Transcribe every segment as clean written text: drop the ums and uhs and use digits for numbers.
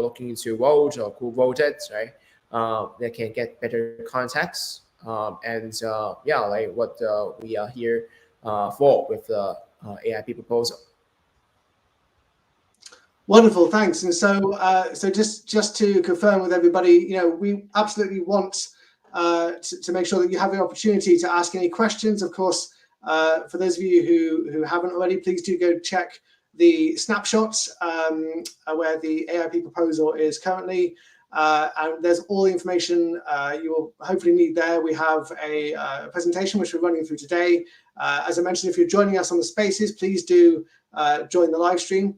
looking to vote or who voted, right? They can get better context. Like what we are here for with the AIP proposal. Wonderful, thanks. And so just to confirm with everybody, we absolutely want to make sure that you have the opportunity to ask any questions. Of course, for those of you who haven't already, please do go check the snapshots where the AIP proposal is currently. And there's all the information you will hopefully need there. We have a presentation which we're running through today. As I mentioned, if you're joining us on the Spaces, please do join the live stream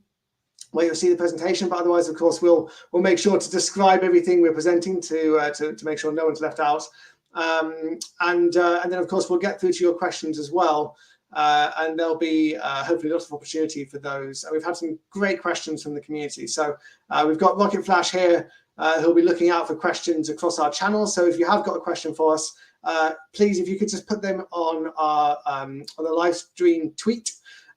where you'll see the presentation. But otherwise, of course, we'll make sure to describe everything we're presenting to make sure no one's left out. And then, of course, we'll get through to your questions as well. And there'll be hopefully lots of opportunity for those. And we've had some great questions from the community. So we've got Rocket Flash here, who'll be looking out for questions across our channel. So if you have got a question for us, please, if you could just put them on the live stream tweet,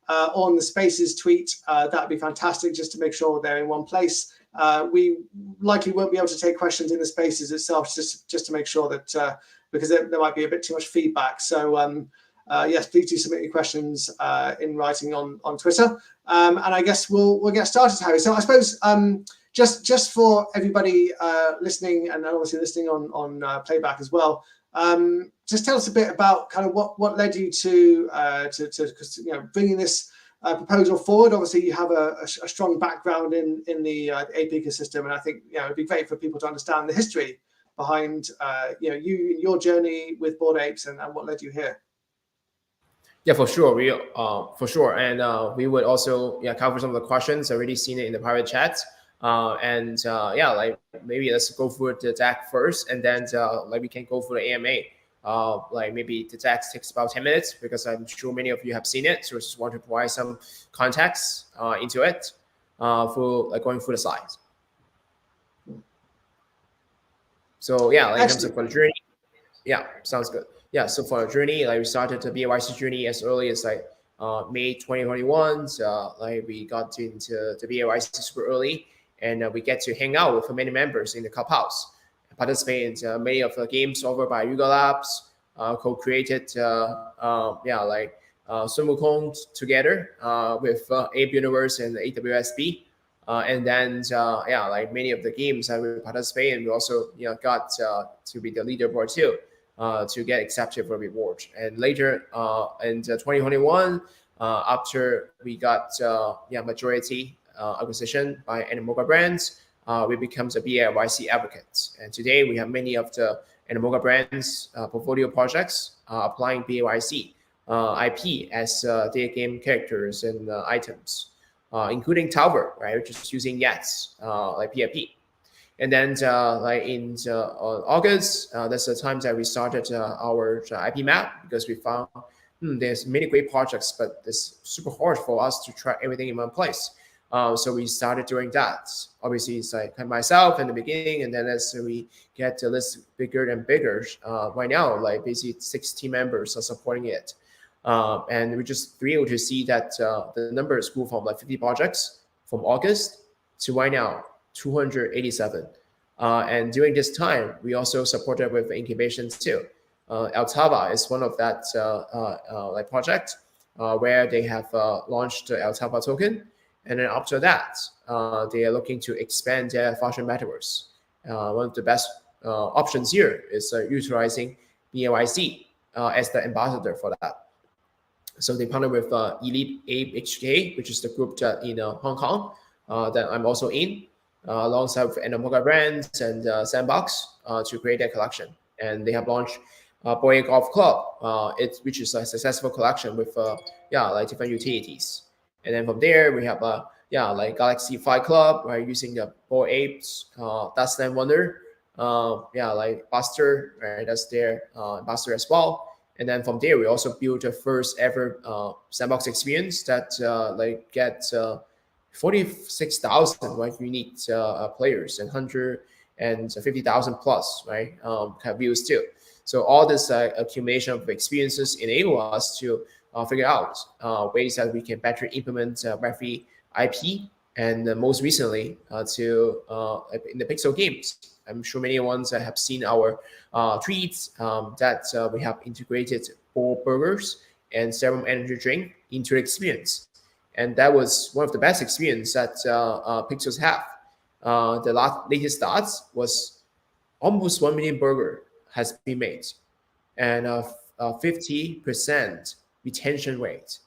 on the Spaces tweet, that'd be fantastic, just to make sure they're in one place. We likely won't be able to take questions in the Spaces itself, just to make sure that because there might be a bit too much feedback. So yes, please do submit your questions in writing on Twitter. And I guess we'll get started, Harry. So I suppose just for everybody listening, and obviously listening on playback as well, just tell us a bit about kind of what led you to bringing this proposal forward. Obviously, you have a strong background in the APE ecosystem, and I think it'd be great for people to understand the history behind your journey with Bored Apes and what led you here. Yeah, for sure. And we would also cover some of the questions. I already seen it in the private chat. Like maybe let's go through the deck first, and then like we can go through the AMA. Like maybe the deck takes about 10 minutes because I'm sure many of you have seen it. So I just want to provide some context into it for like going through the slides. So yeah, like in terms of for the journey, yeah, sounds good. Yeah, so for the journey, like we started the BAYC journey as early as like May 2021. So like we got into the BAYC super early. And we get to hang out with many members in the clubhouse, participate in many of the games offered by Yuga Labs, co-created, like Sun Wukong together with Ape Universe and AWSB. And then, like many of the games that we participate in, we also got to be the leaderboard too, to get accepted for reward. And later in 2021, after we got majority acquisition by Animoca Brands, we become the BAYC advocates. And today we have many of the Animoca Brands portfolio projects applying BAYC IP as their game characters and items, including Tower, right, which is using Yats like PIP. And then like in August, that's the time that we started our IP map, because we found there's many great projects, but it's super hard for us to track everything in one place. So we started doing that. Obviously, it's like myself in the beginning, and then as we get the list bigger and bigger, right now, like basically 16 members are supporting it. And we're just thrilled to see that the numbers grew from like 50 projects from August to right now 287. And during this time, we also supported with incubations too. Altava is one of that like project where they have launched the Altava token. And then after that, they are looking to expand their fashion metaverse. One of the best options here is utilizing BAYC as the ambassador for that. So they partner with Elite Ape HK, which is the group that in Hong Kong that I'm also in, alongside with Animoca Brands and Sandbox to create their collection. And they have launched Boy Golf Club, which is a successful collection with like different utilities. And then from there, we have like Galaxy Fight Club, right, using the Bored Apes, Dustland Wonder, like Buster, right, that's their Buster as well. And then from there, we also built the first ever sandbox experience that like get 46,000 right, unique players and 150,000 plus right have views too. So all this accumulation of experiences enable us to figure out ways that we can better implement Web3 IP and most recently to in the Pixel games. I'm sure many ones have seen our tweets that we have integrated 4 burgers and serum energy drink into the experience, and that was one of the best experience that Pixels have. The latest stats was almost 1 million burger has been made, and 50% retention rate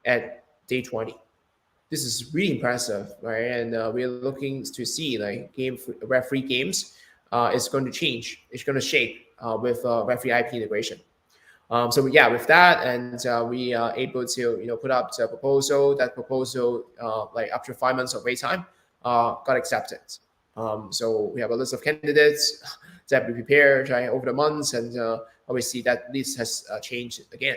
at day 20. This is really impressive, right? And we're looking to see like referee games is going to change. It's going to shape with referee IP integration. So yeah, with that, and we are able to put up the proposal. That proposal, like after 5 months of wait time, got accepted. So we have a list of candidates that we prepared right, over the months, and obviously that list has changed again.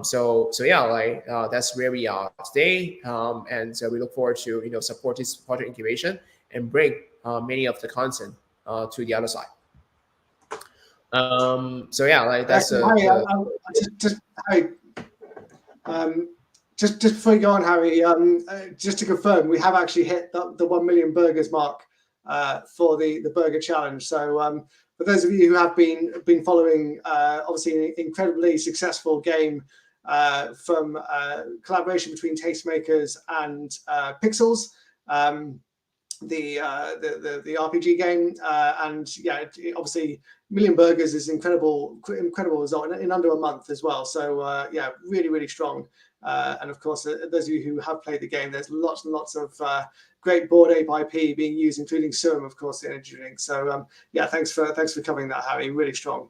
So yeah, like that's where we are today, and we look forward to support this project incubation and bring many of the content to the other side. So yeah, like that's Harry, Harry, just before you go on, Harry, just to confirm, we have actually hit the 1 million burgers mark for the burger challenge. So for those of you who have been following, obviously an incredibly successful game from collaboration between Tastemakers and Pixels. The RPG game, and yeah, obviously million burgers is incredible result in under a month as well. So yeah, really strong. And of course, those of you who have played the game, there's lots and lots of great Bored Ape IP being used, including Serum, of course, the energy drink. So yeah, thanks for covering that, Harry. Really strong.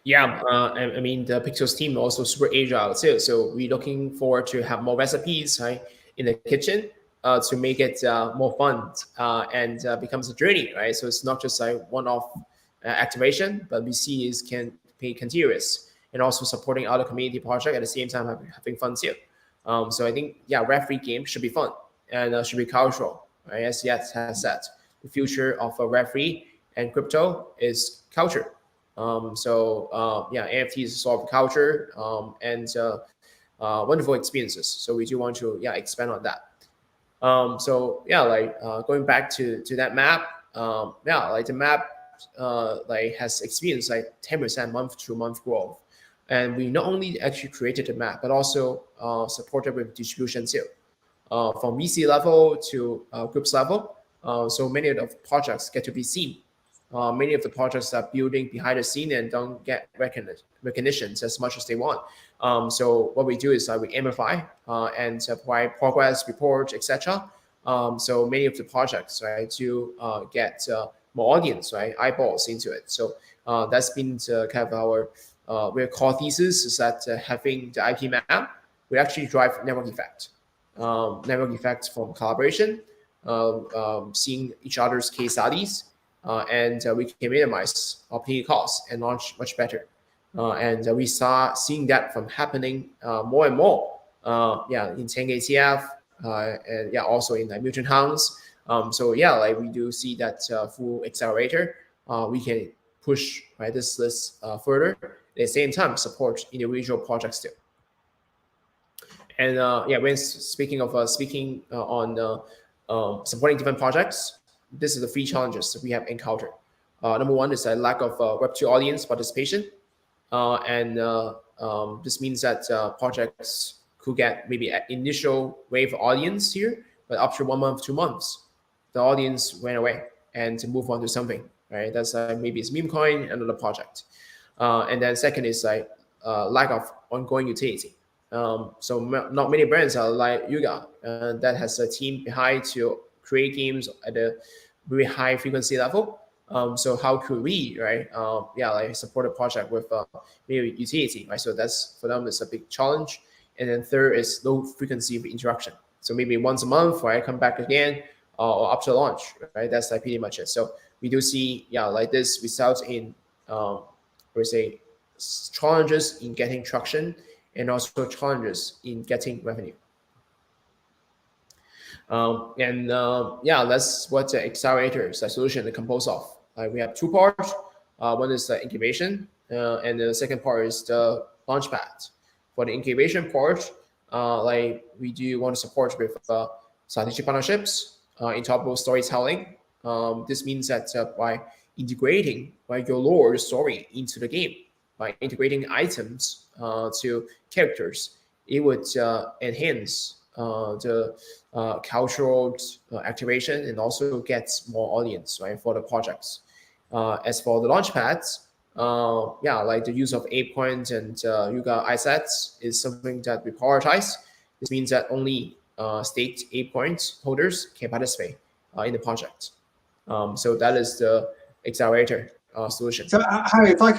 Yeah, I mean the Pixels team also super agile too. So we're looking forward to have more recipes right in the kitchen to make it more fun and becomes a journey, right? So it's not just like one-off activation, but we see is can be continuous and also supporting other community project at the same time having fun too. So I think yeah, referee game should be fun and should be cultural, right? As Yet has said, the future of a referee and crypto is culture. Yeah, NFT is sort of culture and wonderful experiences. So we do want to expand on that. So yeah, like going back to that map, yeah, like the map like has experienced like 10% month to month growth, and we not only actually created the map but also supported with distribution too, from VC level to groups level. So many of the projects get to be seen. Many of the projects are building behind the scene and don't get recognitions as much as they want. So what we do is we amplify and provide progress reports, etc. So many of the projects right to get more audience, right, eyeballs into it. So that's been kind of our core thesis is that having the IP map will actually drive network effect from collaboration, seeing each other's case studies. And we can minimize opportunity costs and launch much better. And we start seeing that from happening more and more. Yeah, in 10 ATF, and yeah, also in like mutant hounds. So yeah, like we do see that full accelerator, we can push right this list further. At the same time, support individual projects too. And yeah, when speaking of on supporting different projects, this is the 3 challenges that we have encountered. Number 1 is a lack of Web2 audience participation, and this means that projects could get maybe an initial wave audience here, but after 1 month, 2 months, the audience went away and to move on to something, right? That's maybe it's meme coin, another project, and then second is like lack of ongoing utility. So not many brands are like Yuga that has a team behind to create games at a very high frequency level. So how could we, right? Like support a project with maybe utility, right? So that's for them it's a big challenge. And then third is low frequency of interaction. So maybe once a month, right? Come back again, or after launch, right? That's like pretty much it. So we do see, like this results in, we say, challenges in getting traction and also challenges in getting revenue. That's what the accelerator solution is composed of. We have 2 parts. One is the incubation, and the second part is the launchpad. For the incubation part, like we do want to support with strategic partnerships in top of storytelling. This means that by integrating your lore story into the game, by integrating items to characters, it would enhance the cultural activation and also gets more audience, right, for the projects. As for the launch pads, yeah, like the use of Ape coins and Yuga assets is something that we prioritize. This means that only staked Ape coins holders can participate in the project. So that is the accelerator solution. So Harry, if I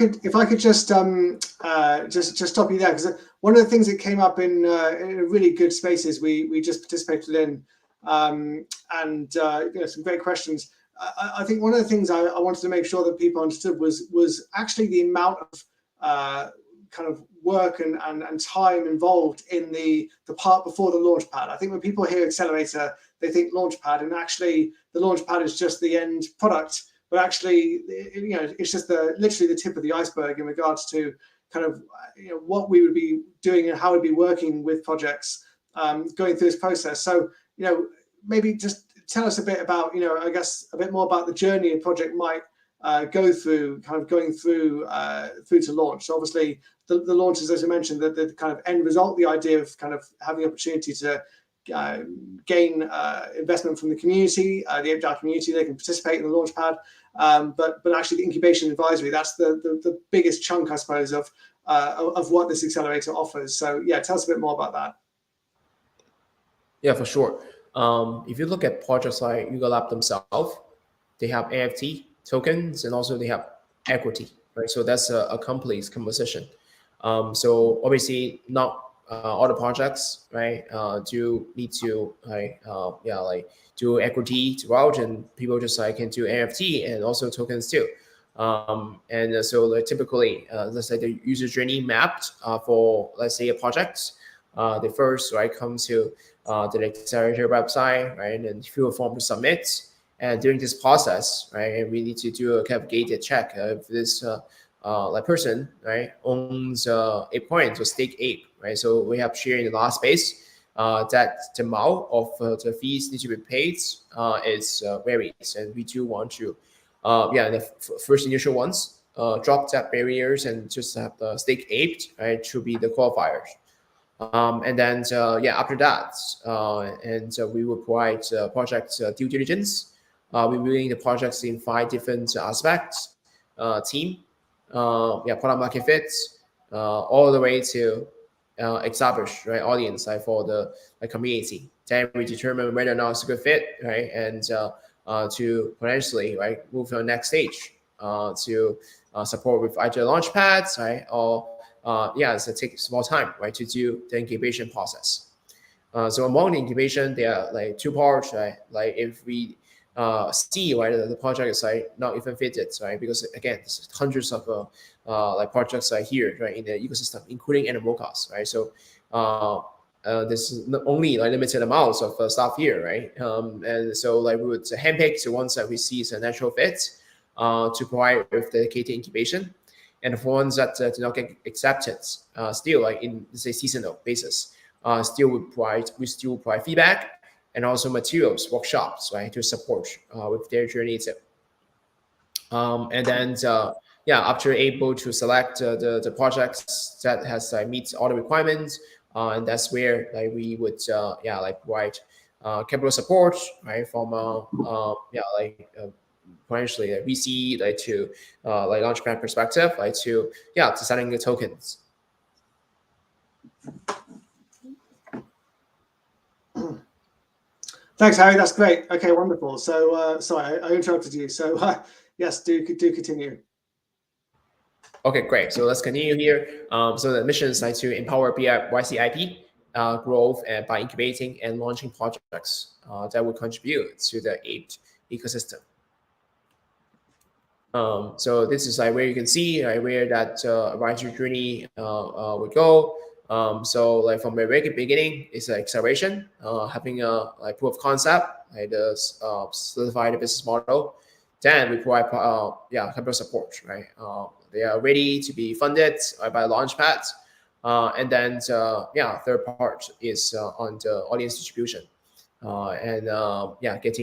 could just stop you there, because one of the things that came up in really good spaces we just participated in, and some great questions. I think one of the things I wanted to make sure that people understood was actually the amount of kind of work and time involved in the part before the launch pad. I think when people hear accelerator, they think launch pad, and actually the launch pad is just the end product. But actually, it's just literally the tip of the iceberg in regards to kind of what we would be doing and how we'd be working with projects going through this process. So maybe just tell us a bit about I guess a bit more about the journey a project might go through, kind of going through to launch. So obviously, the launch is, as I mentioned, the kind of end result, the idea of kind of having the opportunity to gain investment from the community, the ApeDAO community. They can participate in the launchpad, but actually the incubation advisory, that's the biggest chunk, I suppose, of what this accelerator offers. So yeah, tell us a bit more about that. Yeah, for sure. If you look at projects like Yuga Lab themselves, they have NFT tokens and also they have equity, right? So that's a complex composition. So obviously not all the projects, right, do need to do equity throughout, and people just can do NFT and also tokens too. And so typically, let's say the user journey mapped for, let's say, a project. The first, right, comes to the accelerator website, right, and fill a form to submit. And during this process, right, we need to do a kind of gated check if this person, right, owns Ape coins or stake Ape, right. So we have shared in the last space that the amount of the fees need to be paid is varies, and we do want to, the first initial ones drop that barriers and just have the stake Ape, right, to be the qualifiers. And then, after that, we will provide project due diligence. We're viewing the projects in 5 different aspects: team, product market fit, all the way to establish, right, audience, like for the community. Then we determine whether or not it's a good fit, right, and to potentially, right, move to the next stage to support with either launch pads, right, or so it takes small time, right, to do the incubation process. So among the incubation, there are like 2 parts, right? Like if we see, right, the project is like not even fitted, right, because again, there's hundreds of projects here, right, in the ecosystem, including animal costs, right? So this is not only like limited amounts of stuff here, right? And so like we would handpick the ones that we see as a natural fit to provide with dedicated incubation. And for ones that do not get accepted, still like in, say, seasonal basis, we still provide feedback and also materials, workshops, right, to support with their journey too. And then after able to select the projects that has meets all the requirements, and that's where like we would provide capital support, right, from potentially VC, like to like launchpad perspective, like to selling the tokens. Thanks, Harry. That's great. Okay, wonderful. So sorry, I interrupted you. So yes, do continue. Okay, great. So let's continue here. So the mission is like to empower BAYC IP growth and by incubating and launching projects that will contribute to the Ape ecosystem. So this is like where you can see where that advisory journey would go. So like from the very beginning, it's an acceleration, having a like proof of concept, like the solidify the business model. Then we provide capital support, right? They are ready to be funded by launchpads. And then third part is on the audience distribution. Getting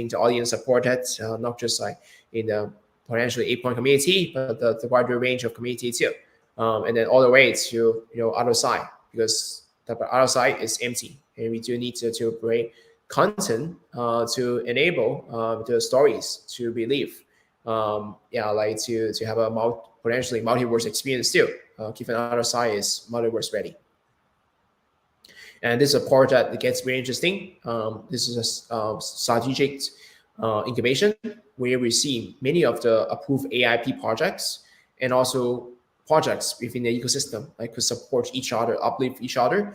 the audience supported, not just like in the potentially 8-point community, but the wider range of community too. And then all the way to other side, because the other side is empty, and we do need to bring content to enable the stories to believe. Like to have a potentially multiverse experience too. Given other side is multiverse ready. And this is a part that gets very interesting. This is a strategic incubation where we see many of the approved AIP projects and also projects within the ecosystem like could support each other, uplift each other,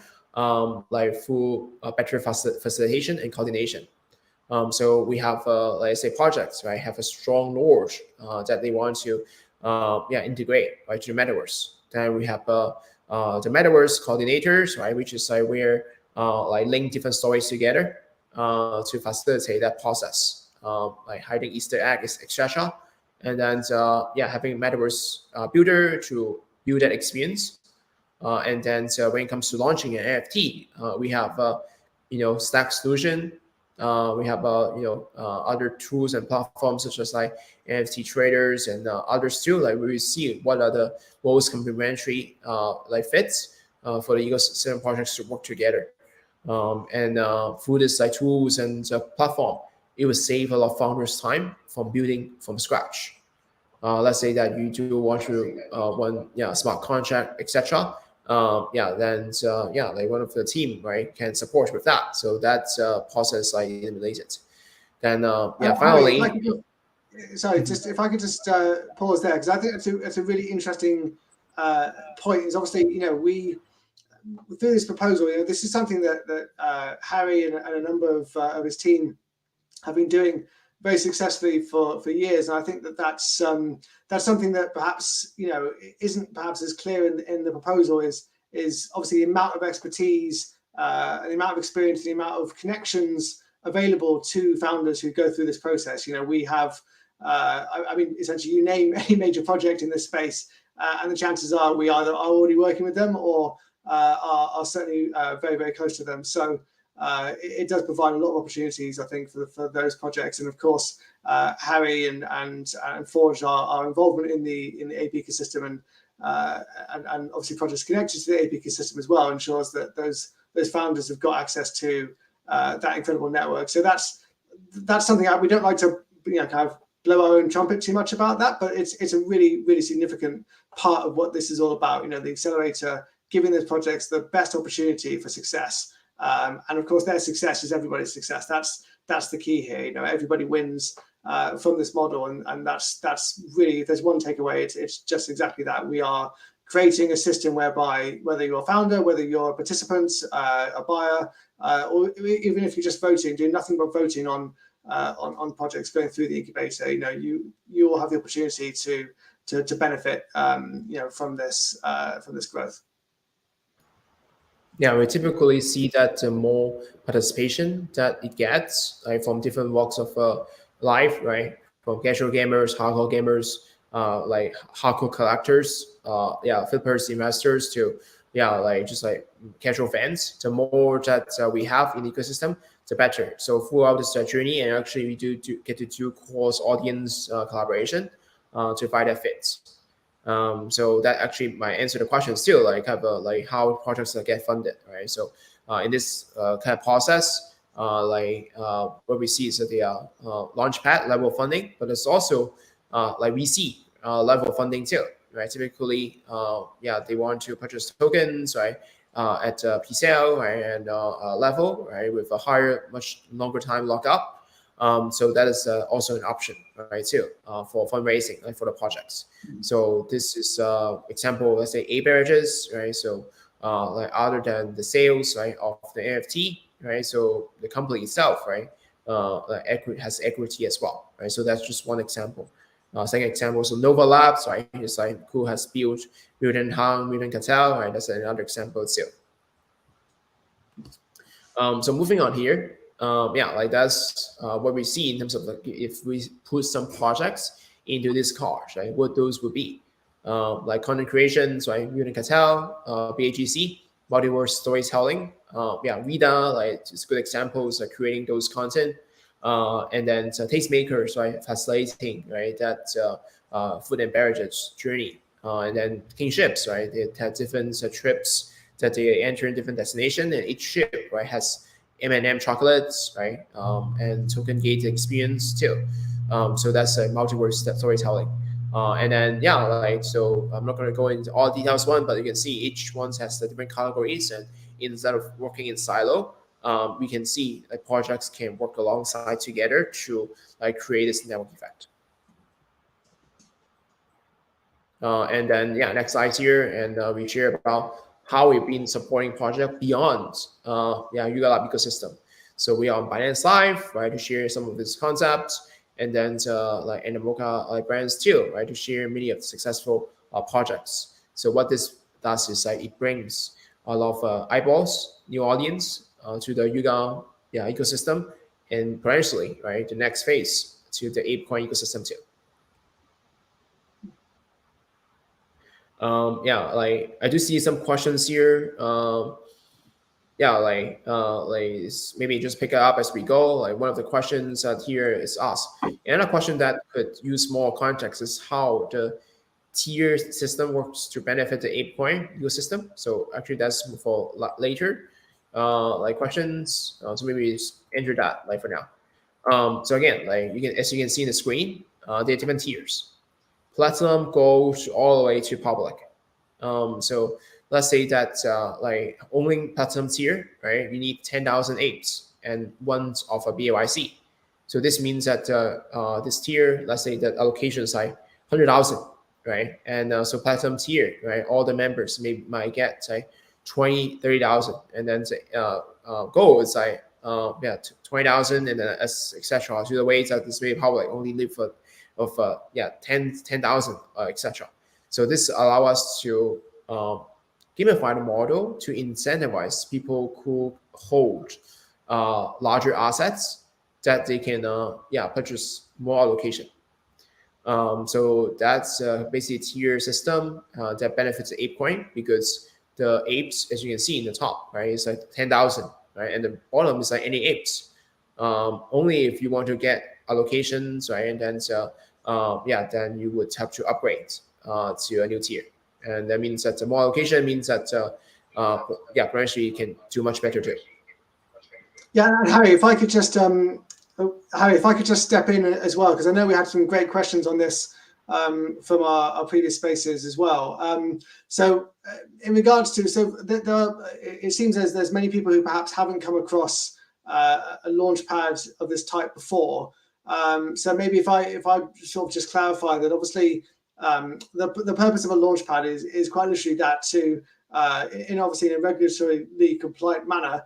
like through better facilitation and coordination. So we have, let's say, projects, right, have a strong knowledge that they want to integrate, right, to the metaverse. Then we have the metaverse coordinators, right, which is like where like link different stories together to facilitate that process, like hiding Easter eggs, etc. And then having metaverse builder to build that experience. And then when it comes to launching an NFT, we have Stack solution. We have other tools and platforms such as like NFT traders and others too. Like we see what are the most complementary like fits for the ecosystem projects to work together. And through this like tools and platform, it will save a lot of founders time from building from scratch. Let's say that you do want to run smart contract, etc. Like one of the team, right, can support with that. So that's process like eliminated. Then finally, just if I could just pause there, because I think it's a really interesting point. Is obviously we through this proposal, this is something that Harry and a number of his team have been doing very successfully for years, and I think that's something that perhaps isn't perhaps as clear in the proposal is obviously the amount of expertise, the amount of experience, the amount of connections available to founders who go through this process. We have, I mean, essentially, you name any major project in this space, and the chances are we either are already working with them or are certainly very, very close to them. So it does provide a lot of opportunities, I think, for those projects. And of course, Harry and Forge, our involvement in the AIP ecosystem and obviously projects connected to the AIP ecosystem as well ensures that those founders have got access to that incredible network. So that's something we don't like to kind of blow our own trumpet too much about that, but it's a really, really significant part of what this is all about. The accelerator giving those projects the best opportunity for success. And of course, their success is everybody's success. That's the key here. Everybody wins from this model, and that's really, if there's one takeaway, it's just exactly that. We are creating a system whereby whether you're a founder, whether you're a participant, a buyer, or even if you're just voting, doing nothing but voting on projects going through the incubator, you will have the opportunity to benefit from this growth. Yeah, we typically see that the more participation that it gets, like from different walks of life, right? From casual gamers, hardcore gamers, like hardcore collectors, flippers, investors, to like just like casual fans. The more that we have in the ecosystem, the better. So throughout this journey, and actually we do get to do cross audience collaboration to find that fits. So that actually might answer the question still, like kind of like how projects get funded, right? So in this kind of process, what we see is that they are launchpad level funding, but it's also like VC level funding too, right? Typically, they want to purchase tokens, right, at PCL, right, and level, right, with a higher, much longer time lockup. So that is also an option, right, too, for fundraising, like for the projects. So this is example, let's say Ape averages, right? So like other than the sales, right, of the NFT, right? So the company itself, right, has equity as well, right? So that's just one example. Second example, so Nova Labs, right? It's like who has built Mutant Hang, Mutant Cartel, right? That's another example too. So moving on here. Like that's what we see in terms of like if we put some projects into this card, right? What those would be. like content creation, so like Unit Cartel, BAGC, multiverse storytelling. Vida, like it's good examples of creating those content. And then tastemakers, right, facilitating, right, that food and beverages journey. And then kingships, right, it has different trips that they enter in different destination, and each ship, right, has M&M chocolates, right, and token gate experience too. So that's a multiverse storytelling. And then like, so I'm not going to go into all details one, but you can see each one has the different categories, and instead of working in silo, we can see like projects can work alongside together to like create this network effect. And then next slide here, and we share about how we've been supporting project beyond Yuga Lab ecosystem. So we are on Binance Live, right, to share some of these concepts, and then like Animoca brands too, right, to share many of the successful projects. So what this does is like it brings a lot of eyeballs, new audience to the Yuga ecosystem, and potentially, right, the next phase to the ApeCoin ecosystem too. Like I do see some questions here. Like maybe just pick it up as we go. Like one of the questions here is asked, and a question that could use more context is how the tier system works to benefit the ApeCoin ecosystem. So actually, that's for later. Like questions. So maybe just enter that like for now. So again, like as you can see in the screen, there are different tiers. Platinum goes all the way to public. So let's say that like owning platinum tier, right? You need 10,000 apes and ones of a BAYC. So this means that this tier, let's say that allocation is like 100,000, right? And so platinum tier, right? All the members might get say 20, 30,000, and then gold is like 20,000, and then etc. So the way that this way public only live for of 10,000, etc. So this allow us to gamify the model to incentivize people who hold larger assets that they can purchase more allocation. So that's basically a tier system that benefits the ApeCoin, because the apes, as you can see in the top, right, is like 10,000, right, and the bottom is like any apes. Only if you want to get allocations, right, and then then you would have to upgrade to a new tier, and that means that the more allocation means that potentially you can do much better too. Yeah, and Harry, if I could just step in as well, because I know we had some great questions on this from our previous spaces as well. So in regards to, it seems as there's many people who perhaps haven't come across a launch pad of this type before. So maybe if I sort of just clarify that, obviously the purpose of a launch pad is quite literally that, to in a regulatory compliant manner,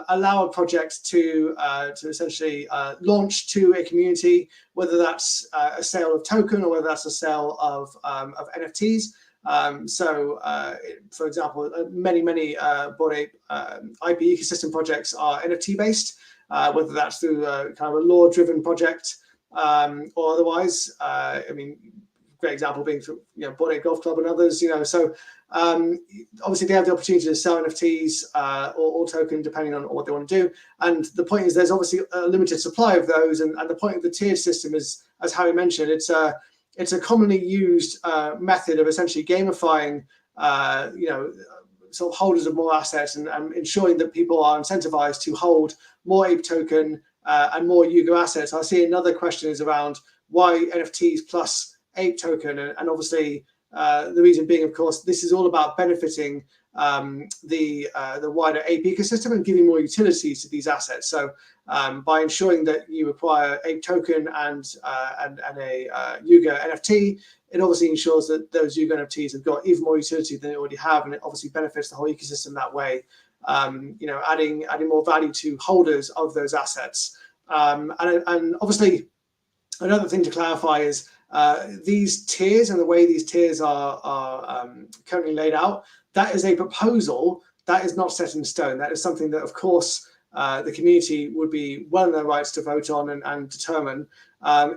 allow a project to essentially launch to a community, whether that's a sale of token or whether that's a sale of NFTs. For example, many Bored Ape IP ecosystem projects are NFT based, whether that's through kind of a law-driven project or otherwise. I mean, great example being from Bored Ape Golf Club and others. So obviously they have the opportunity to sell NFTs or token depending on what they want to do. And the point is, there's obviously a limited supply of those. And the point of the tiered system is, as Harry mentioned, it's a commonly used method of essentially gamifying, sort of holders of more assets and ensuring that people are incentivized to hold more Ape token and more Yuga assets. I see another question is around why NFTs plus Ape token, and obviously the reason being, of course, this is all about benefiting the wider Ape ecosystem and giving more utilities to these assets. So by ensuring that you acquire Ape token and a Yuga NFT, it obviously ensures that those Yuga NFTs have got even more utility than they already have, and it obviously benefits the whole ecosystem that way. Adding more value to holders of those assets. And obviously, another thing to clarify is these tiers and the way these tiers are currently laid out. That is a proposal. That is not set in stone. That is something that, of course, the community would be well in their rights to vote on and determine.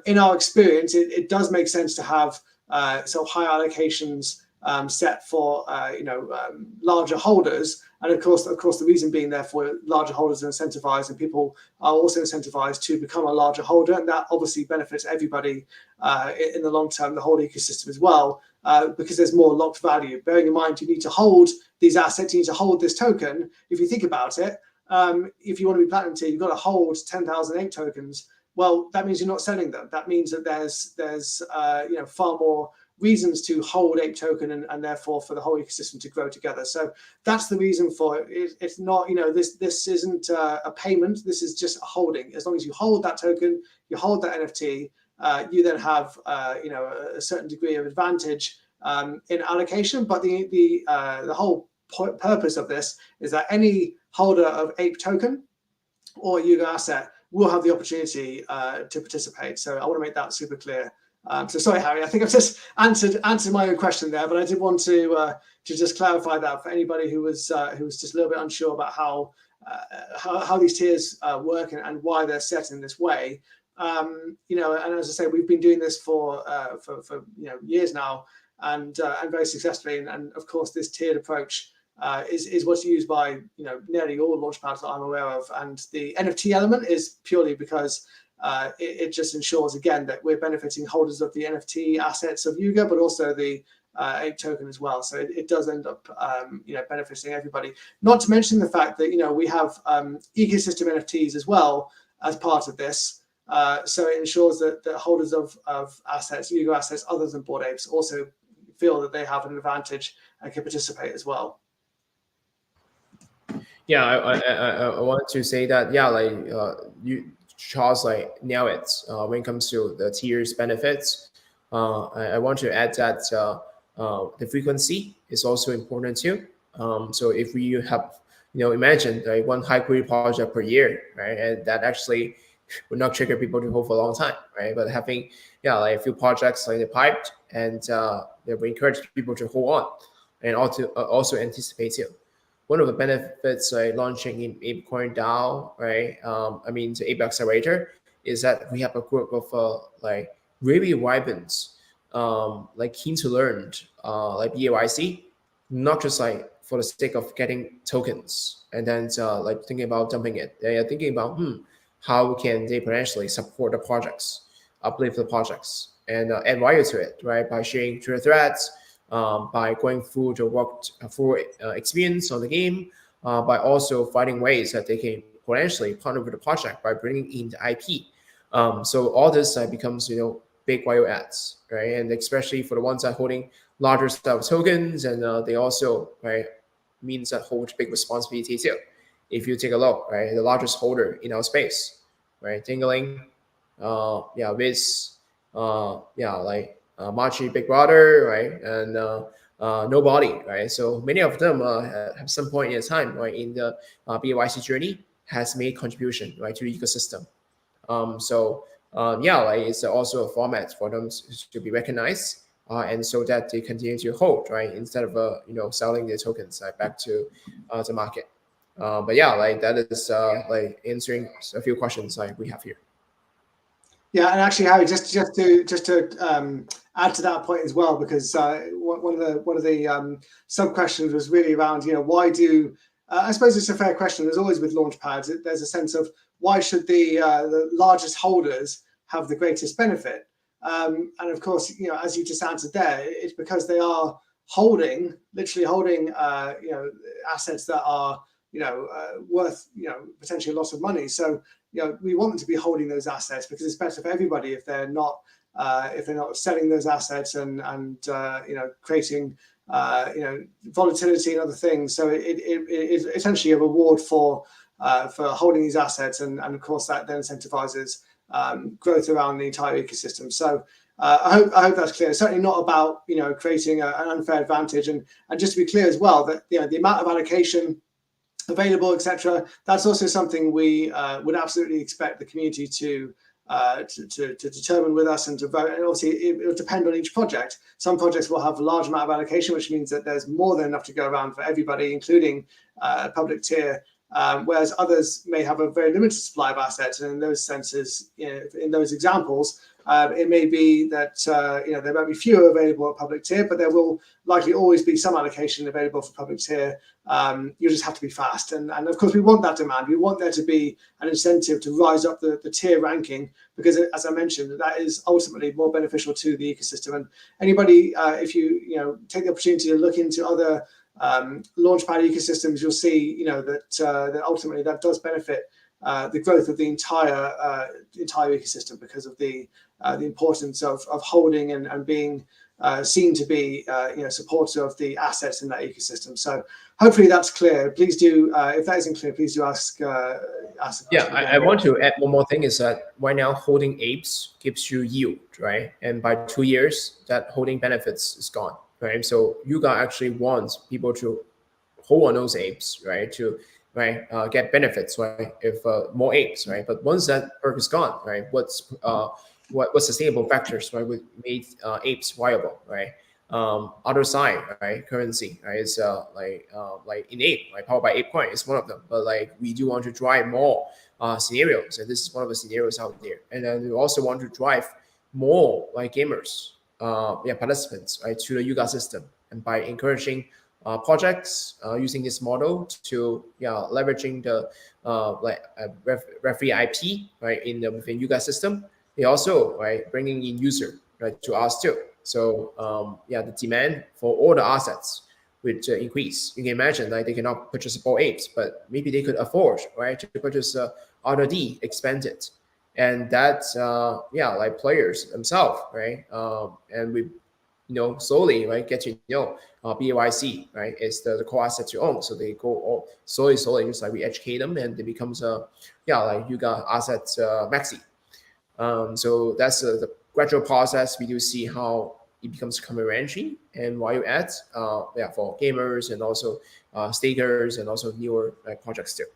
In our experience, it does make sense to have sort of high allocations set for larger holders. And of course, the reason being, therefore, larger holders are incentivized, and people are also incentivized to become a larger holder, and that obviously benefits everybody in the long term, the whole ecosystem as well, because there's more locked value. Bearing in mind, you need to hold these assets, you need to hold this token. If you think about it, if you want to be platinum tier, you've got to hold 10,000 APE tokens. Well, that means you're not selling them. That means that there's far more reasons to hold APE token, and therefore for the whole ecosystem to grow together. So that's the reason for it. It's not, this isn't a payment. This is just a holding. As long as you hold that token, you hold that NFT, you then have a certain degree of advantage in allocation. But the whole purpose of this is that any holder of APE token or Yuga asset will have the opportunity to participate. So I want to make that super clear. So sorry, Harry, I think I've just answered my own question there, but I did want to just clarify that for anybody who was just a little bit unsure about how these tiers work and why they're set in this way. And as I say, we've been doing this for years now, and very successfully. And of course, this tiered approach is what's used by nearly all launchpads that I'm aware of. And the NFT element is purely because it just ensures, again, that we're benefiting holders of the NFT assets of Yuga, but also the APE token as well. So it does end up benefiting everybody. Not to mention the fact that we have ecosystem NFTs as well as part of this. So it ensures that the holders of assets, Yuga assets other than Bored Apes, also feel that they have an advantage and can participate as well. Yeah, I want to say that, Charles nailed it when it comes to the tiers benefits. I want to add that the frequency is also important too. So if we have, imagine one high query project per year, right, and that actually would not trigger people to hold for a long time, right? But having a few projects in the pipe, and we encourage people to hold on and also anticipate it. One of the benefits launching in ApeCoin DAO, right? The Ape Accelerator, is that we have a group of really vibrant, keen to learn, BAYC, not just for the sake of getting tokens and then thinking about dumping it. They are thinking about how can they potentially support the projects, uplift the projects, and add value to it, right? By sharing Twitter threads, by going through the experience on the game, by also finding ways that they can potentially partner with the project by bringing in the IP. So all this becomes big value adds, right? And especially for the ones that are holding larger style tokens, and they also means that hold big responsibility too. If you take a look, right, the largest holder in our space, right, Tingling, Viz, Machi Big Brother, right, and Nobody, right. So many of them at some point in time, right, in the BAYC journey has made contribution, right, to the ecosystem. It's also a format for them to be recognized, and so that they continue to hold, right, instead of selling their tokens back to the market. That is answering a few questions we have here. Yeah, and actually, Harry, just to add to that point as well, because one of the sub questions was really around, why do I suppose it's a fair question. There's always with launchpads, there's a sense of why should the largest holders have the greatest benefit, and of course, as you just answered there, it's because they are literally holding assets that are worth potentially a lot of money. So we want them to be holding those assets because it's better for everybody if they're not selling those assets and creating volatility and other things. So it is essentially a reward for holding these assets, and of course that then incentivizes growth around the entire ecosystem. So I hope that's clear. It's certainly not about creating an unfair advantage, and just to be clear as well that the amount of allocation available, etc. That's also something we would absolutely expect the community to determine with us and to vote. And obviously, it will depend on each project. Some projects will have a large amount of allocation, which means that there's more than enough to go around for everybody, including public tier whereas others may have a very limited supply of assets. And in those senses, in those examples, it may be that there might be fewer available at public tier, but there will likely always be some allocation available for public tier. You just have to be fast, and of course we want that demand. We want there to be an incentive to rise up the tier ranking, because as I mentioned, that is ultimately more beneficial to the ecosystem. And anybody, if you take the opportunity to look into other launchpad ecosystems, you'll see that ultimately that does benefit the growth of the entire ecosystem, because of the importance of holding and being seen to be supportive of the assets in that ecosystem. So hopefully that's clear. Please do, if that isn't clear, please do ask. Yeah, I want to add one more thing, is that right now holding apes gives you yield, right? And by 2 years, that holding benefits is gone, right? So Yuga actually wants people to hold on those apes, right? To get benefits, right? If more apes, right? But once that perk is gone, right? What sustainable factors, right, would make apes viable, right? Other side, right, currency, right, is like in ape, like powered by ApeCoin is one of them. But like we do want to drive more scenarios, and this is one of the scenarios out there. And then we also want to drive more like gamers, participants, right, to the Yuga system, and by encouraging projects using this model to leveraging the referee IP, right, within Yuga system. They also bringing in user, right, to us too. So the demand for all the assets would increase. You can imagine, like, they cannot purchase all apes, but maybe they could afford, right, to purchase RD expanded, and that's like players themselves, right, and we slowly, right, get to know BAYC, right, is the core asset you own. So they go all slowly, just like we educate them, and it becomes like Yuga assets maxi. So that's the gradual process. We do see how it becomes complementary and value add, for gamers and also stakers and also newer projects too.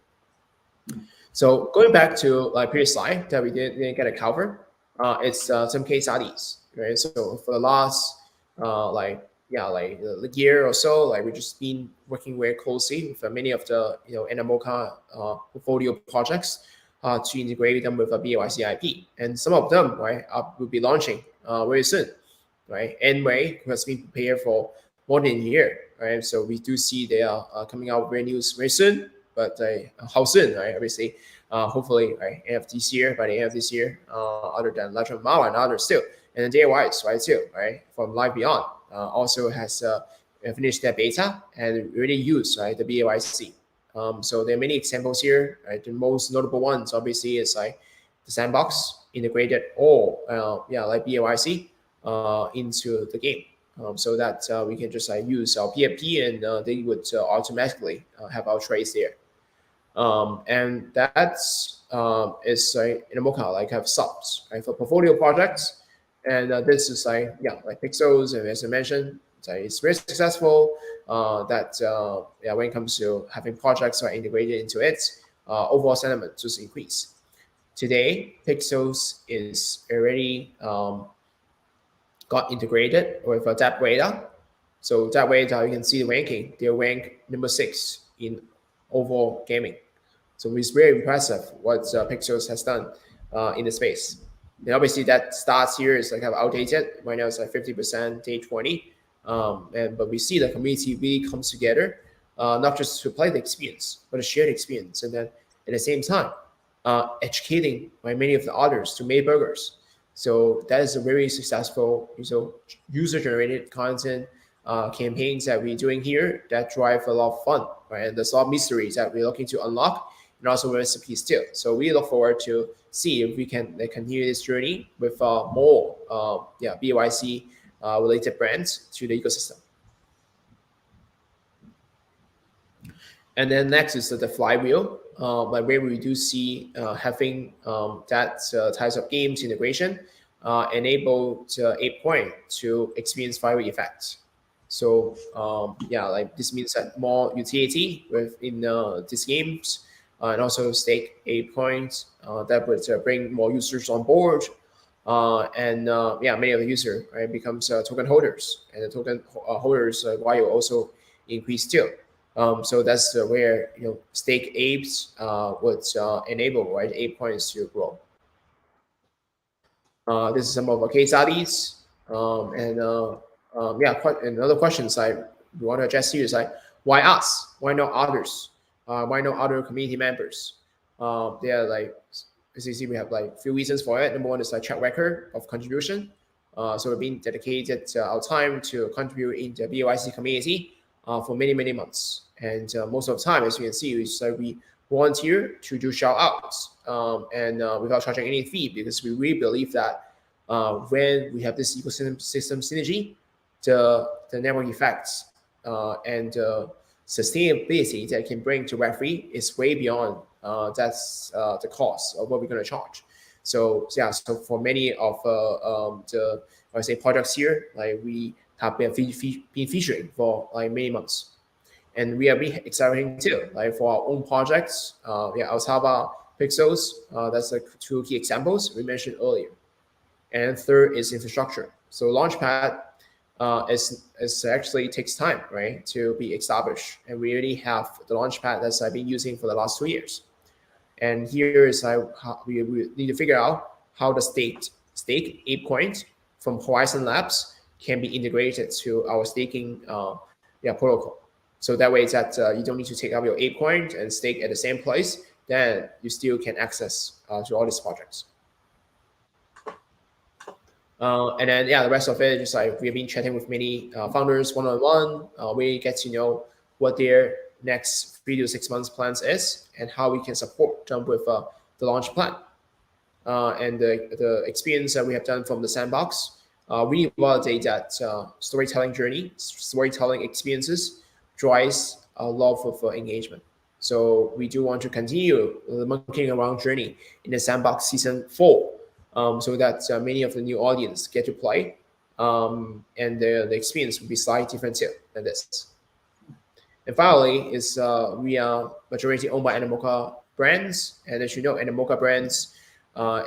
So going back to previous slide that we didn't get to cover, it's some case studies, right? So for the last a year or so, like we just been working very closely with many of the Animoca portfolio projects to integrate them with a BAYC IP, and some of them will be launching very soon, right? Anyway, has been prepared for more than a year, right? So we do see they are coming out with news very soon, but how soon, right? Obviously, hopefully, right, end of this year, by the end of this year, other than Legend of Mao and others too. And then DIYs, right, too, right, from Live Beyond also has finished their beta and really used, right, the BAYC. So there are many examples here, right? The most notable ones obviously is like the sandbox integrated all like BAYC into the game, so that we can just use our PFP, and they would automatically have our trades there. And that's is in a Mocha, like have subs, right, for portfolio projects. And this is like Pixels, and as I mentioned, it's very successful. When it comes to having projects integrated into it, overall sentiment just increase. Today, Pixels is already got integrated with a DApp radar. So that way, you can see the ranking. They rank number 6 in overall gaming. So it's very impressive what Pixels has done in the space. And obviously that stats here is like outdated. Right now it's like 50%, day 20. But we see the community really comes together, not just to play the experience, but a shared experience. And then at the same time, educating many of the others to make burgers. So that is a very successful user-generated content campaigns that we're doing here that drive a lot of fun, right? And there's a lot of mysteries that we're looking to unlock, and also recipes too. So we look forward to see if we can continue this journey with more BAYC related brands to the ecosystem. And then next is the flywheel, where we do see having that types of games integration enable ApeCoin to experience flywheel effects. So like this means that more utility within these games, and also stake ApeCoins that would bring more users on board. And many of the users becomes token holders, and the token holders value also increase too. So that's where stake apes would enable, right, ape coins to grow. This is some of our case studies, and yeah, another question we want to address here is like, why us? Why not others? Why not other community members? They are like, as you see, we have like a few reasons for it. Number one is like track record of contribution. So we've been dedicated our time to contribute in the BAYC community for many months, and most of the time, as you can see, we volunteer to do shout outs, and without charging any fee, because we really believe that when we have this ecosystem synergy, the network effects and sustainability that can bring to Web3 is way beyond that's the cost of what we're going to charge. So yeah, so for many of the I say projects here, like we have been featuring for like many months, and we are being accelerating too. Like for our own projects, yeah, Altava Pixels, that's like two key examples we mentioned earlier. And third is infrastructure. So Launchpad is actually takes time, right, to be established, and we already have the Launchpad that's I've been using for the last 2 years. And here is how we need to figure out how the stake ape coins from Horizon Labs can be integrated to our staking protocol. So that way that you don't need to take out your ape coin and stake at the same place. Then you still can access to all these projects. And then yeah, the rest of it just like we've been chatting with many founders one-on-one. We get to know what their next 3 to 6 months plans is and how we can support them with the launch plan. And the experience that we have done from the sandbox, we validate that storytelling experiences drives a lot of engagement. So we do want to continue the monkeying around journey in the sandbox season 4, so that many of the new audience get to play, and the experience will be slightly different too than this. And finally, is we are majority owned by Animoca Brands, and as you know, Animoca Brands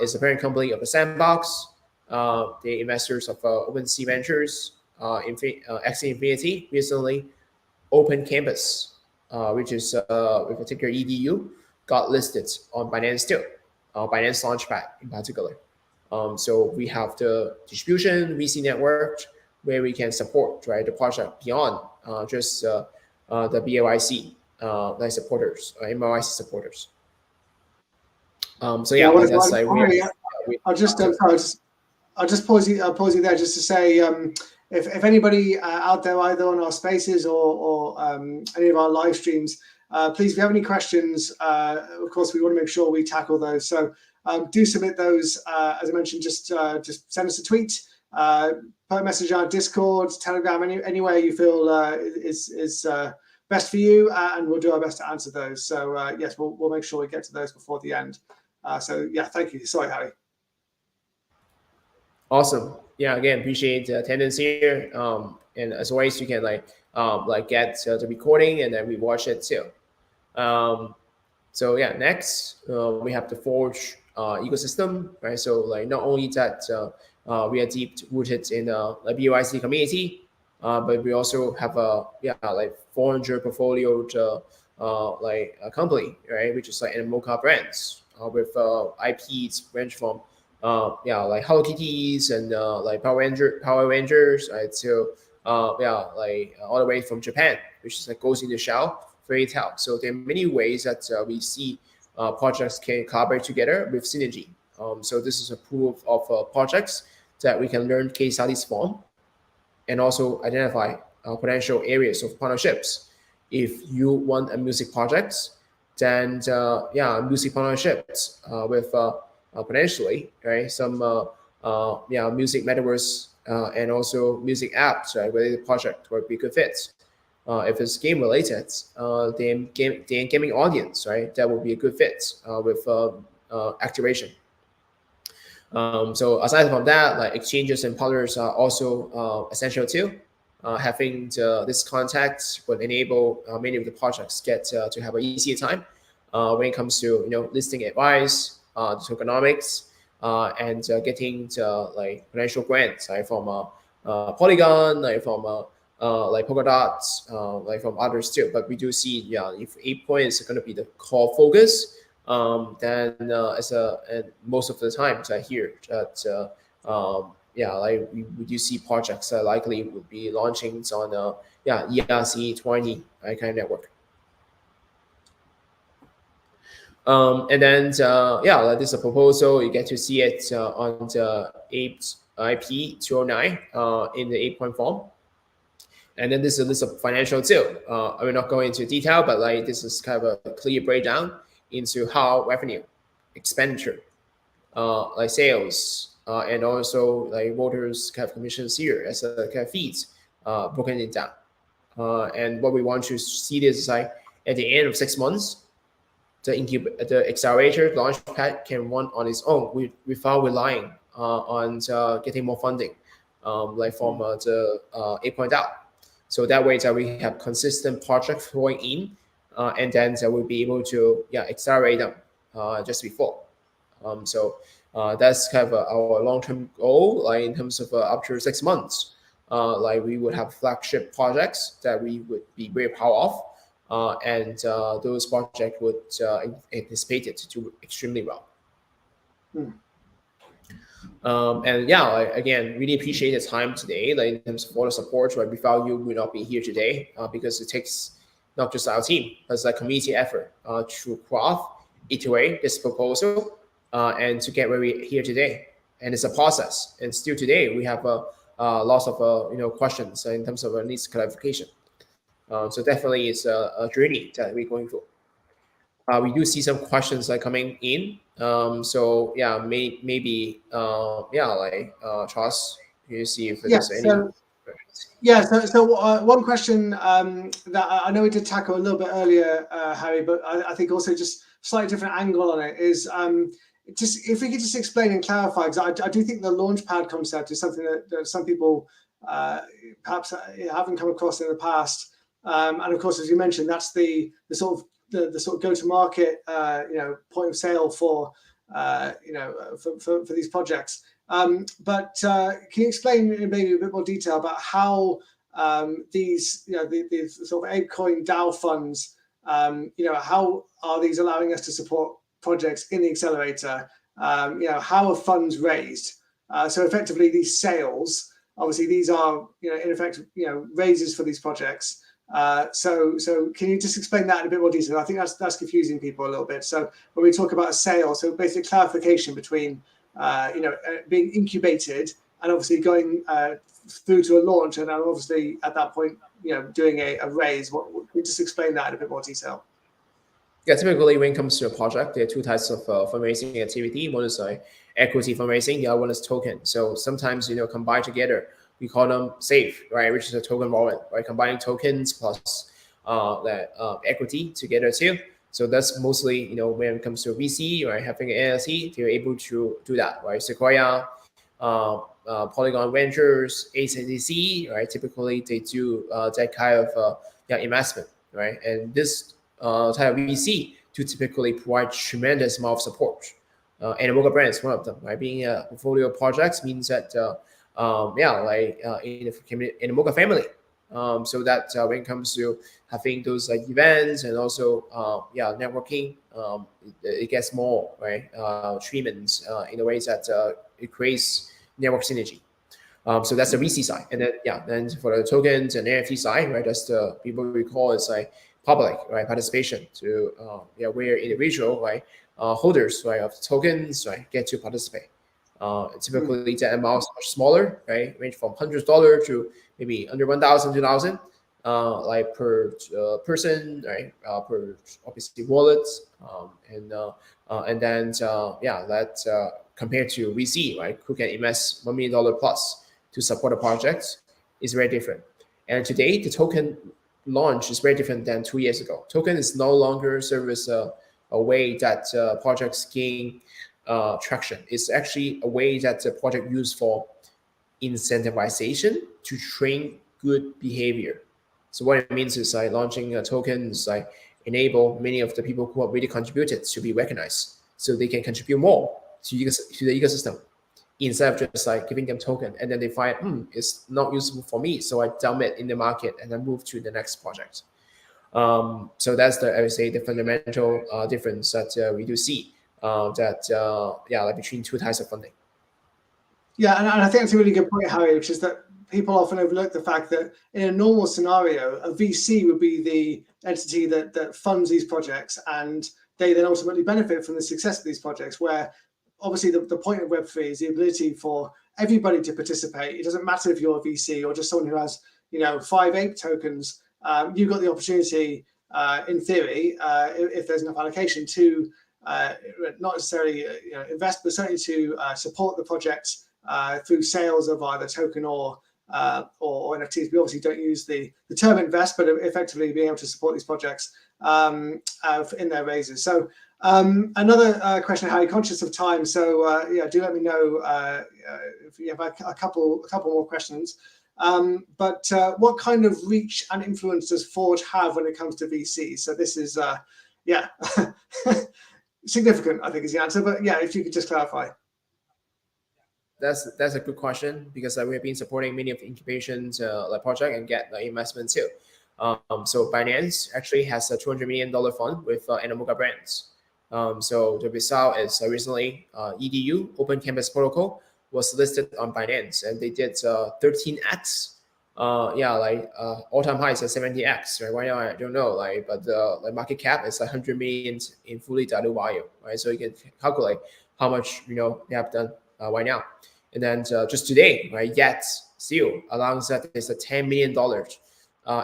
is the parent company of the Sandbox. The investors of OpenSea Ventures, Axie Infinity, recently Open Campus, which is with a ticker EDU, got listed on Binance too, Binance Launchpad in particular. So we have the distribution VC network where we can support, right, the project beyond just the BAYC like supporters, MYC supporters. So yeah, that's like I'll just pause you there just to say, if anybody out there either on our spaces or any of our live streams, please, if you have any questions, of course we want to make sure we tackle those. So do submit those. As I mentioned, just send us a tweet, put a message on Discord, Telegram, anywhere you feel is best for you, and we'll do our best to answer those. So yes, we'll make sure we get to those before the end. So yeah, thank you. Sorry, Harry. Awesome. Yeah, again, appreciate the attendance here. And as always, you can like get the recording and then we watch it too. So yeah, next we have the Forj ecosystem, right? So like not only that we are deep rooted in the BAYC community, but we also have a like 400 portfolio like a company, right? Which is like Animoca Brands with IPs range from like Hello Kitties and like Power Rangers, right? So like all the way from Japan, which is like Ghost in the Shell, Fairy Tail. So there are many ways that we see projects can collaborate together with synergy. So this is a proof of projects that we can learn case studies from, and also identify potential areas of partnerships. If you want a music project, then music partnerships with potentially, right, some music metaverse and also music apps, right, related project would be good fits. If it's game related, then gaming audience, right, that would be a good fit with activation. So aside from that, like exchanges and partners are also essential too. Having this contact would enable many of the projects get to have an easier time when it comes to listing advice, tokenomics, and getting to like potential grants, like from Polygon, like from like Polkadot, like from others too. But we do see, yeah, if ApeCoin is going to be the core focus, then and most of the times I hear that yeah, like we do see projects that likely would be launching on yeah, ERC20 kind of network. And then yeah, like this is a proposal. You get to see it on the APE IP 209 in the 8-point form. And then this is a list of financial too. I will not go into detail, but like this is kind of a clear breakdown into how revenue, expenditure, like sales, and also like voters kind of commissions here as a kind of fees, broken it down. And what we want to see this is like at the end of 6 months, the accelerator launchpad can run on its own without relying on getting more funding, like from the 8-point out. So that way that we have consistent projects flowing in, and then that we'll be able to accelerate them just before. So that's kind of our long-term goal, like in terms of up to 6 months. Like we would have flagship projects that we would be very proud of, and those projects would anticipate it to do extremely well. And yeah, again, really appreciate the time today, like in terms of all the support. Right, without you, we would not be here today, because it takes not just our team, but it's a community effort to craft, iterate this proposal, and to get where we're here today. And it's a process. And still today, we have lots of questions in terms of needs clarification. So definitely, it's a journey that we're going through. We do see some questions like coming in. So yeah, maybe yeah, like Chas, you see if there's any. So one question that I know we did tackle a little bit earlier, Harry, but I think also just slightly different angle on it is just if we could just explain and clarify, because I do think the launchpad concept is something that some people perhaps haven't come across in the past. And of course, as you mentioned, that's the sort of go-to-market, point of sale for for these projects. But can you explain in maybe a bit more detail about how these sort of ApeCoin DAO funds, how are these allowing us to support projects in the accelerator? How are funds raised? So effectively, these sales, obviously, these are in effect raises for these projects. So can you just explain that in a bit more detail? I think that's confusing people a little bit. So when we talk about a sale, so basically clarification between being incubated and obviously going through to a launch, and then obviously at that point doing a raise. Can you just explain that in a bit more detail? Yeah, typically when it comes to a project, there are two types of fundraising activity. One is equity fundraising, the other one is token. So sometimes combined together. We call them SAFE, right, which is a token wallet, right, combining tokens plus equity together too. So that's mostly when it comes to VC, right, having an LLC, they're able to do that, right. Sequoia, Polygon Ventures, ACDC, right, typically they do that kind of investment, right, and this type of VC to typically provide tremendous amount of support. Animoca Brand is one of them, right. Being a portfolio of projects means that in the Animoca family, so that when it comes to having those like events and also networking, it gets more right treatments in the ways that it creates network synergy. So that's the VC side, and then for the tokens and NFT side, right, that's the people we call is like public, right, participation to where individual holders of tokens get to participate. Typically the amount is much smaller, right, range from $100 to maybe under 1,000, 2,000 like per person, right, per obviously wallets, and then that compared to VC, right, who can invest $1 million plus to support a project is very different. And today the token launch is very different than 2 years ago. Token is no longer service a way that projects gain traction. It's actually a way that the project used for incentivization to train good behavior. So what it means is like launching a token is like enable many of the people who have really contributed to be recognized, so they can contribute more to the ecosystem instead of just like giving them token, and then they find it's not useful for me, so I dump it in the market and then move to the next project. So that's the, I would say, the fundamental difference that we do see like between two types of funding. Yeah, and I think it's a really good point, Harry, which is that people often overlook the fact that in a normal scenario, a VC would be the entity that funds these projects, and they then ultimately benefit from the success of these projects, where obviously the point of Web3 is the ability for everybody to participate. It doesn't matter if you're a VC or just someone who has 5 APE tokens. You've got the opportunity, in theory, if there's enough allocation, to not necessarily invest, but certainly to support the project through sales of either token or NFTs. We obviously don't use the term invest, but effectively being able to support these projects in their raises. So another question, Harry, conscious of time, so do let me know if you have a couple more questions. But what kind of reach and influence does Forge have when it comes to VCs? So this is significant, I think, is the answer. But yeah, if you could just clarify. That's a good question, because we have been supporting many of the incubations like project and get investment too. So Binance actually has a $200 million fund with Animoca Brands. So the result is recently EDU, Open Campus Protocol, was listed on Binance, and they did 13x. All-time high is at 70x, right? Why now, I don't know, but the market cap is 100 million in fully diluted value, right? So you can calculate how much they have done right now. And then just today, right, yet still alongside there's a $10 million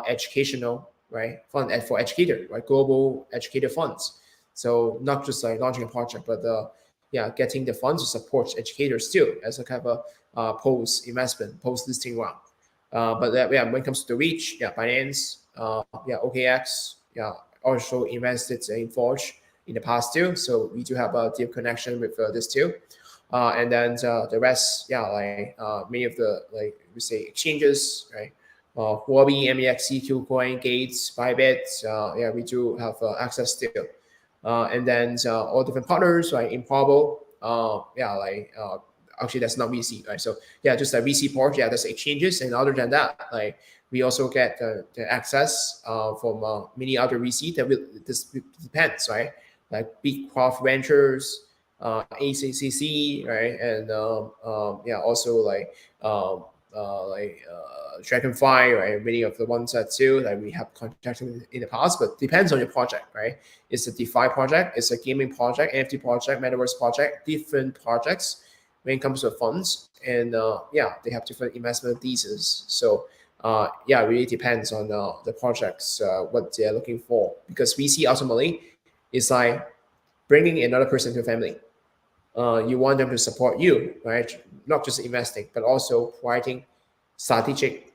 educational, right, fund for educator, right, global educator funds. So not just like launching a project, but getting the funds to support educators too, as a kind of a post-investment, post-listing round. But when it comes to the reach, Binance, OKX, also invested in Forge in the past too. So we do have a deep connection with this too. And then the rest, many of the, we say, exchanges, right? Huobi, MEXC, KuCoin, Gates, Bybit, we do have access to. And then all different partners, like Improbable, actually that's not VC, right? So just a VC port, there's exchanges, and other than that, we also get the access from many other VC that this depends, right? Like Big Craft Ventures, ACCC, right? And also Dragonfly, right? Many of the ones that too that we have contacted in the past, but depends on your project, right? It's a DeFi project, it's a gaming project, NFT project, metaverse project, different projects when it comes to funds, and they have different investment theses. So it really depends on the projects, what they're looking for, because VC ultimately is like bringing another person to the family. You want them to support you, right? Not just investing, but also providing strategic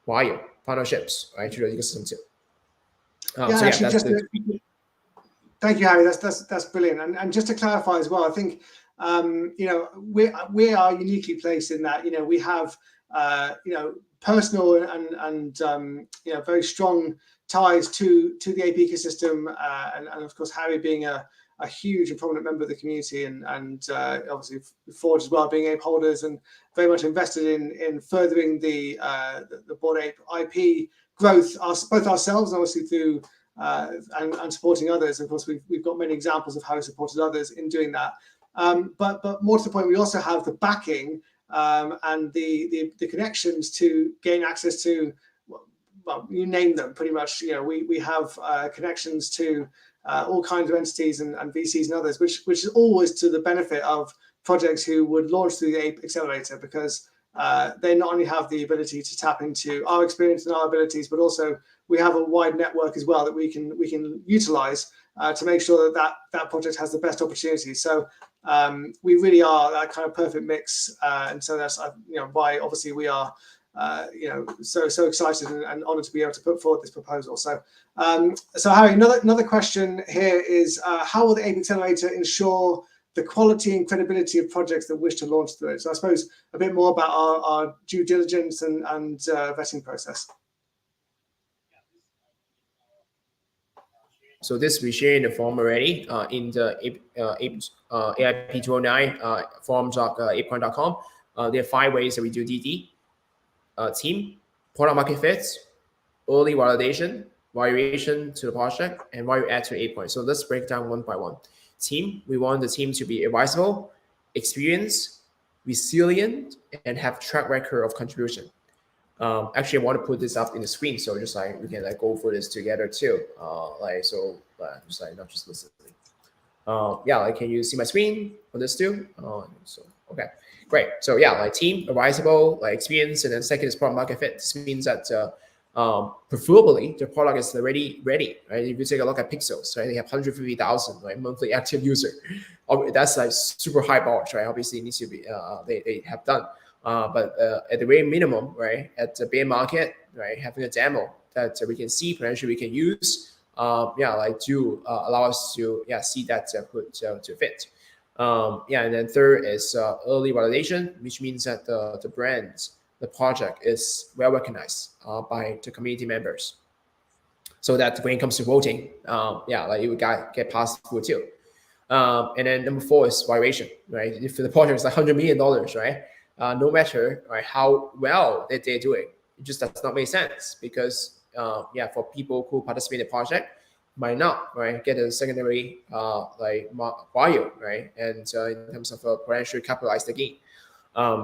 value partnerships, right, to the ecosystem too. Thank you, Harry. That's brilliant. And just to clarify as well, I think we are uniquely placed in that we have personal and very strong ties to the APE ecosystem, and of course Harry being a huge and prominent member of the community, and obviously Forge as well, being APE holders and very much invested in furthering the Bored Ape IP growth, both ourselves and obviously through and supporting others. Of course, we've got many examples of how we supported others in doing that. But more to the point, we also have the backing and the connections to gain access to, well, you name them pretty much. We have connections to all kinds of entities and VCs and others, which is always to the benefit of projects who would launch through the Ape Accelerator, because they not only have the ability to tap into our experience and our abilities, but also we have a wide network as well that we can utilize to make sure that project has the best opportunity. So we really are that kind of perfect mix, and so that's why obviously we are so excited and honored to be able to put forward this proposal. So Harry, another question here is how will the Ape Accelerator ensure the quality and credibility of projects that wish to launch through it? So I suppose a bit more about our due diligence and vetting process. So this we share in the form already in the AIP 209 forums.apecoin.com. There are 5 ways that we do DD: team, product market fits, early validation, valuation to the project, and value add to ApeCoin. So let's break down one by one. Team, we want the team to be advisable, experienced, resilient, and have track record of contribution. Actually, I want to put this up in the screen so just like we can like go through this together too. Just like not just listening. Yeah, like can you see my screen on this too? So okay, great. So yeah, like team, advisable, like experience, and then second is product market fit. This means that preferably the product is already ready, right? If you take a look at Pixels, right, they have 150,000 right monthly active user. That's like super high bars, right? Obviously, it needs to be they have done. But at the very minimum, right, at the bear market, right, having a demo that we can see potentially we can use, like to allow us to see that to fit. And then third is early validation, which means that the brand, the project is well recognized by the community members, so that when it comes to voting, like it would get passed through too. And then number 4 is valuation, right? If the project is like $100 million, right? No matter right how well that they're doing, it just does not make sense because for people who participate in the project might not right get a secondary value, right? And in terms of potentially capitalize the gain.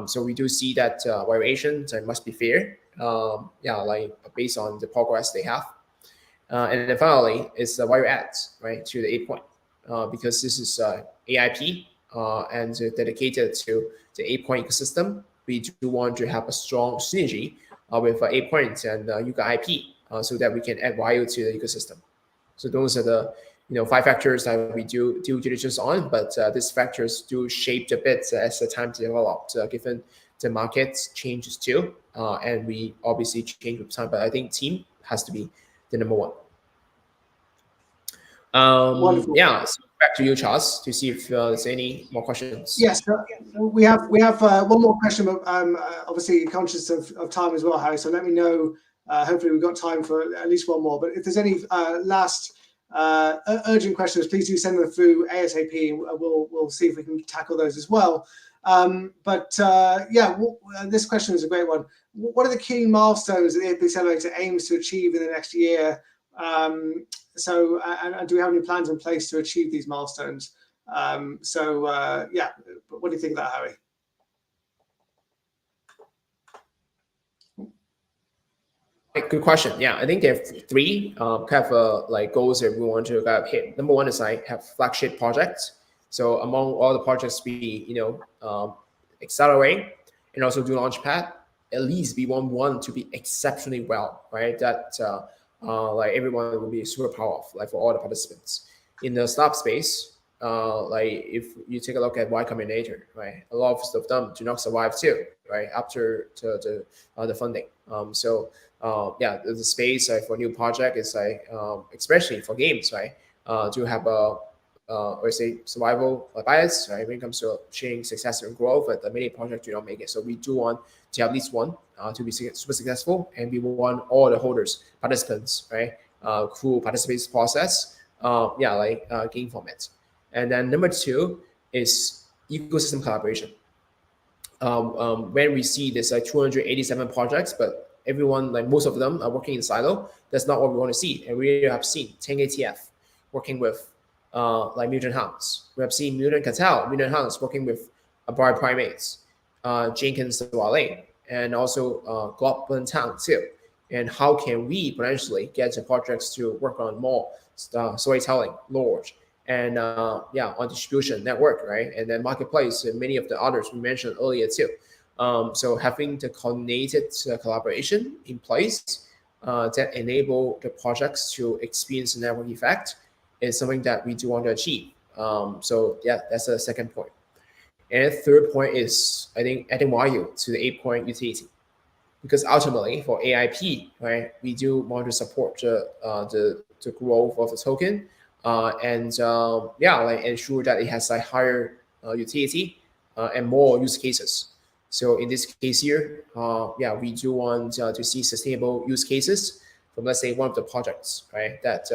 So we do see that valuations must be fair, like based on the progress they have. And then finally, it's value adds, right, to the ApeCoin, because this is AIP and dedicated to the ApeCoin ecosystem. We do want to have a strong synergy with ApeCoin and Yuga IP so that we can add value to the ecosystem. So those are the 5 factors that we do due diligence on, but these factors do shape a bit as the time develops, given the market changes too, and we obviously change with time. But I think team has to be the number 1. Wonderful. Yeah, so back to you, Chas, to see if there's any more questions. Yes, we have one more question, but obviously conscious of time as well, Harry. So let me know. Hopefully we've got time for at least one more. But if there's any last urgent questions, please do send them through ASAP, and we'll see if we can tackle those as well. This question is a great one. What are the key milestones that the AIP Accelerator aims to achieve in the next year? And do we have any plans in place to achieve these milestones? What do you think of that, Harry? Good question. Yeah, I think there are 3 goals that we want to hit. Number 1 is have flagship projects. So among all the projects we accelerate and also do launchpad, at least we want one to be exceptionally well, right? That everyone will be super powerful, for all the participants in the startup space. If you take a look at Y Combinator, right, a lot of them do not survive too, right, after the funding. The space for new project is especially for games, right, to have a survival bias, right, when it comes to achieving success and growth, but many projects do not make it. So we do want to have at least one to be super successful, and we want all the holders, participants, right, who participate in this process, gain from it. And then number 2 is ecosystem collaboration. When we see this 287 projects, but everyone, most of them are working in silo, that's not what we want to see. And we have seen 10ATF working with Mutant Hounds. We have seen Mutant Cartel, Mutant Hounds working with Bar Primates, Jenkins Wale, and also Goblin Town too. And how can we potentially get the projects to work on more storytelling, lore, and on distribution network, right? And then marketplace and many of the others we mentioned earlier too. So having the coordinated collaboration in place that enable the projects to experience the network effect is something that we do want to achieve. That's the second point. And the third point is, I think, adding value to the ApeCoin utility. Because ultimately, for AIP, right, we do want to support the growth of the token, ensure that it has a higher utility and more use cases. So in this case here, we do want to see sustainable use cases from, let's say, one of the projects, right, that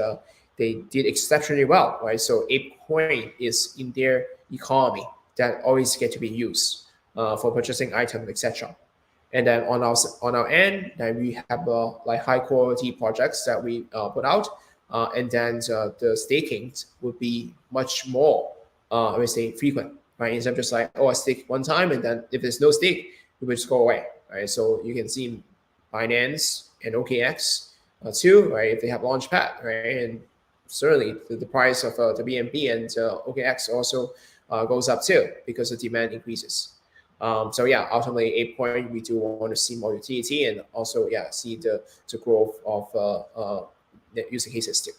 they did exceptionally well, right? So Ape coin is in their economy that always get to be used for purchasing items, etc. And then on our end, then we have like high quality projects that we put out, and then the staking would be much more, I would say, frequent, right? Instead of just like, oh, I stake one time, and then if there's no stake, it will just go away, right? So you can see Binance and OKX too, right? If they have Launchpad, right? And certainly the price of the BNB and OKX also goes up too because the demand increases. So yeah, ultimately, ApeCoin, we do want to see more utility and also see the growth of the user cases too.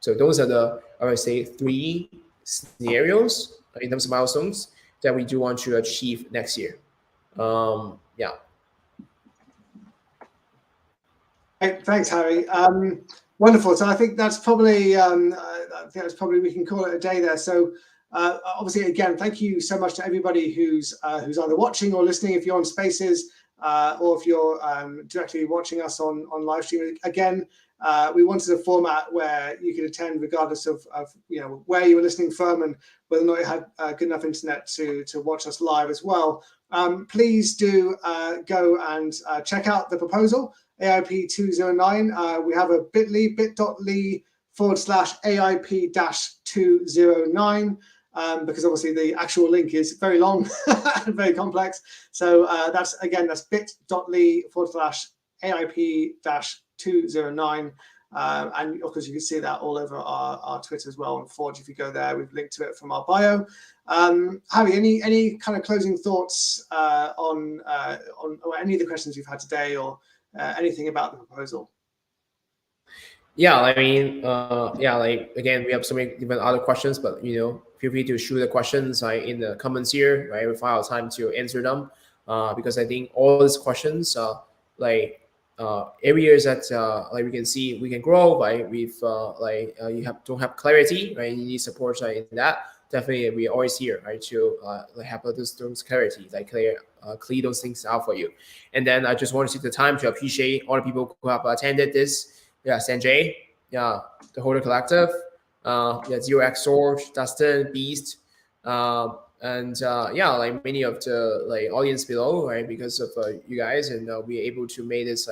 So those are the, I would say, 3 scenarios in terms of milestones that we do want to achieve next year. Yeah. Thanks, Harry. Wonderful. So I think that's probably we can call it a day there. So obviously, again, thank you so much to everybody who's either watching or listening. If you're on Spaces or if you're directly watching us on live stream, again, we wanted a format where you could attend regardless of where you were listening from and whether or not you had good enough internet to watch us live as well. Please do go and check out the proposal. AIP 209. We have a bit.ly/AIP-209 because obviously the actual link is very long and very complex. So that's bit.ly/AIP-209. And of course, you can see that all over our Twitter as well on Forge. If you go there, we've linked to it from our bio. Harry, any kind of closing thoughts on any of the questions you've had today, or anything about the proposal? Yeah, I mean, like again, we have so many different other questions, but feel free to shoot the questions in the comments here, right? We find our time to answer them, because I think all these questions, areas that like we can see we can grow, right? We've don't have clarity, right? You need support in that. Definitely, we're always here, right, to have those clarity, like clear those things out for you. And then I just want to take the time to appreciate all the people who have attended this. Yeah, Sanjay, the Holder Collective, Zero X Forj, Dustin, Beast, and like many of the audience below, right? Because of you guys, and we're able to make this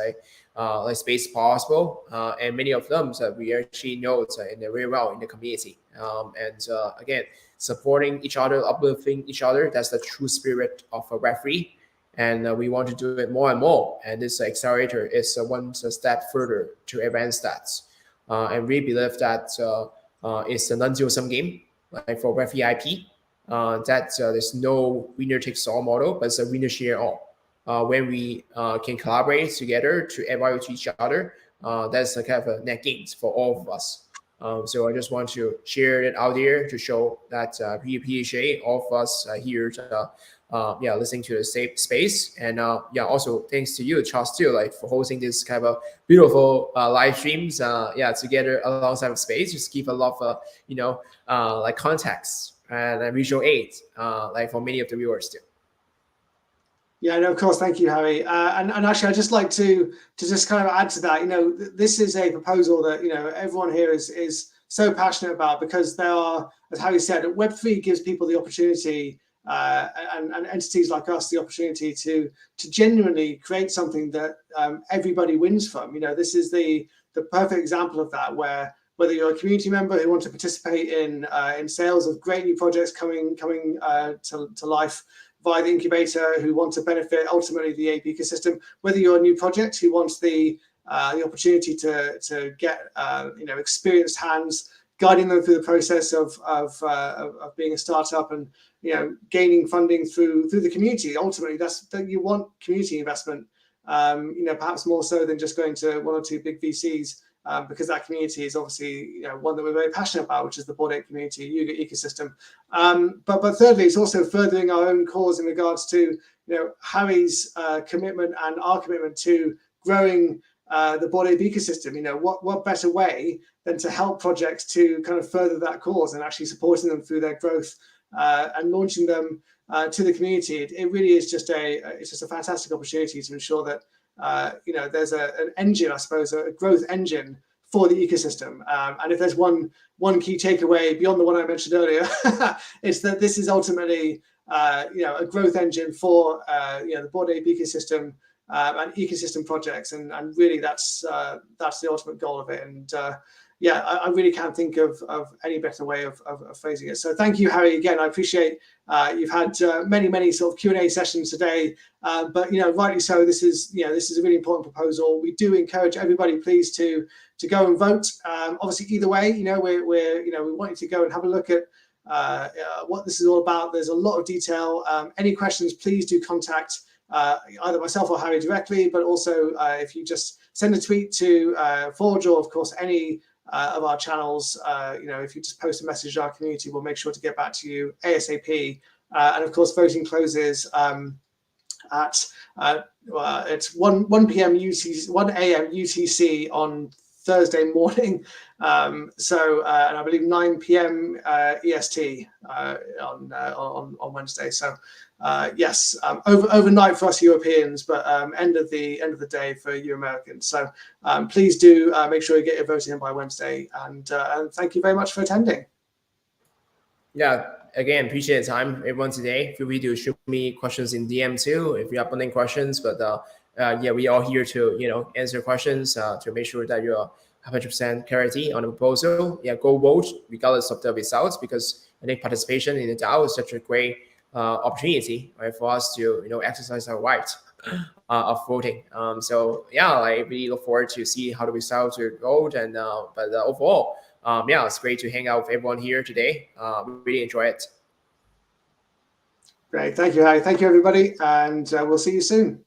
space possible. And many of them that we actually know very well in the community. And again, supporting each other, uplifting each other. That's the true spirit of a Web3. And we want to do it more and more. And this accelerator is one step further to advance that. And we believe that it's a non-zero-sum game, like for Web3 IP. That there's no winner takes all model, but it's a winner share all. When we can collaborate together to add value to each other, that's kind of a net gains for all of us. So I just want to share it out there to show that we appreciate all of us here listening to the safe space. And also thanks to you, Charles, too, for hosting this kind of beautiful live streams together alongside of space. Just give a lot of context and visual aid for many of the viewers too. Yeah, no, of course. Thank you, Harry. And actually, I'd just like to just kind of add to that. This is a proposal that everyone here is so passionate about, because there are, as Harry said, Web3 gives people the opportunity and entities like us the opportunity to genuinely create something that everybody wins from. This is the perfect example of that, where whether you're a community member who wants to participate in sales of great new projects coming to life via the incubator, who want to benefit ultimately the Ape ecosystem, whether you're a new project who wants the opportunity to get experienced hands guiding them through the process of being a startup and gaining funding through the community. Ultimately, that you want community investment, perhaps more so than just going to one or two big VCs, because that community is obviously one that we're very passionate about, which is the Bored Ape community, Yuga ecosystem. But thirdly, it's also furthering our own cause in regards to Harry's commitment and our commitment to growing the Bored Ape ecosystem. What better way than to help projects to kind of further that cause and actually supporting them through their growth and launching them to the community. It really is just a fantastic opportunity to ensure that there's an engine, I suppose, a growth engine for the ecosystem. And if there's one key takeaway beyond the one I mentioned earlier, it's that this is ultimately a growth engine for the Bored Ape ecosystem and ecosystem projects, and really that's the ultimate goal of it. And I really can't think of any better way of phrasing it. So thank you, Harry, again. I appreciate you've had many sort of Q&A sessions today, but rightly so. This is a really important proposal. We do encourage everybody, please, to go and vote. Obviously, either way, we want you to go and have a look at what this is all about. There's a lot of detail. Any questions, please do contact either myself or Harry directly, but also if you just send a tweet to Forj, or of course any of our channels, if you just post a message to our community, we'll make sure to get back to you ASAP. And of course, voting closes at it's 1 p.m. UTC, 1 a.m. UTC on Thursday morning. And I believe 9 p.m. EST on Wednesday. So yes, overnight for us Europeans, but end of the day for you Americans. So please do make sure you get your voting in by Wednesday. And thank you very much for attending. Yeah, again, appreciate the time everyone today. Feel free to shoot me questions in DM too if you have burning questions. But we are here to answer questions to make sure that you're 100% clarity on the proposal. Yeah, go vote regardless of the results, because I think participation in the DAO is such a great opportunity, right, for us to exercise our right of voting. I really look forward to see how the results will go. And but overall, it's great to hang out with everyone here today. Really enjoy it. Great, thank you, Harry. Thank you, everybody, and we'll see you soon.